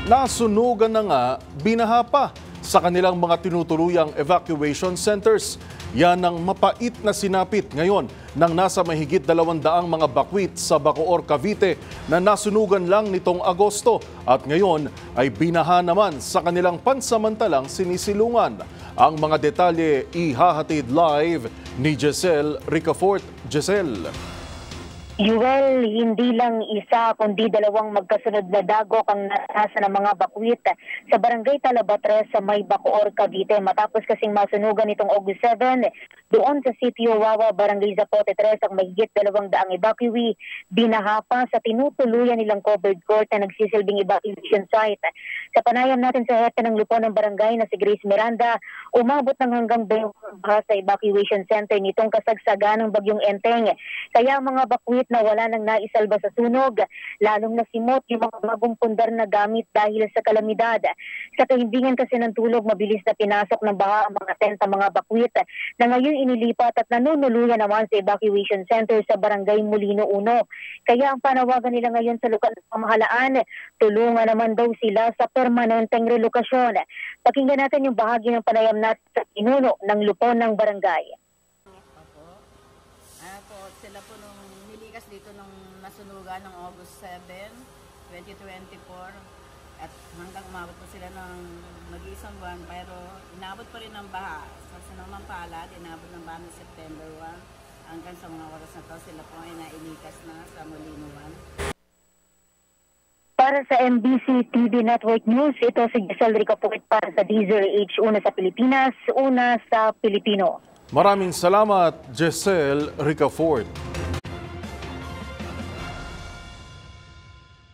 Nasunugan na nga, binaha pa sa kanilang mga tinutuluyang evacuation centers. Yan ang mapait na sinapit ngayon ng nasa mahigit 200 mga bakwit sa Bacoor, Cavite na nasunugan lang nitong Agosto at ngayon ay binaha naman sa kanilang pansamantalang sinisilungan. Ang mga detalye ihahatid live ni Giselle Ricafort. Giselle. Yuel, hindi lang isa kundi dalawang magkasunod na dagok ang nasa ng mga bakwit sa Barangay Talaba-3 sa May Bacoor, Cavite. Matapos kasing masunugan itong August 7, doon sa Sitio Wawa, Barangay Zapote 3 ang mahigit 200 evacuee, binaha pa sa tinutuluyan nilang covered court na nagsisilbing evacuation site. Sa panayam natin sa hepe ng lupon ng barangay na si Grace Miranda, umabot ng hanggang 20 baha sa evacuation center nitong kasagsagan ng Bagyong Enteng. Kaya mga bakwit na wala nang naisalba sa sunog, lalong nasimot yung mga bagong pundar na gamit dahil sa kalamidad. Sa kahimbingan kasi ng tulog, mabilis na pinasok ng baha ang mga tent ng mga bakwit na ngayon inilipat at nanunuluyan naman sa evacuation center sa Barangay Molino 1. Kaya ang panawagan nila ngayon sa lokal na pamahalaan, tulungan naman daw sila sa permanenteng relokasyon. Pakinggan natin yung bahagi ng panayam natin sa pinuno ng lupon ng barangay. Sila po nung nilikas dito nung nasunugan ng August 7, 2024 at hanggang umabot po sila ng mag-iisang buwan pero inabot pa rin ng baha. Sa sinamang palad, inabot ng baha ng September 1 hanggang sa mga oras na to sila po ay nailikas na sa Molino 1. Para sa MBC TV Network News, ito si Giselle Ricafort para sa DZRH, una sa Pilipinas, una sa Pilipino. Maraming salamat, Giselle Ricafort.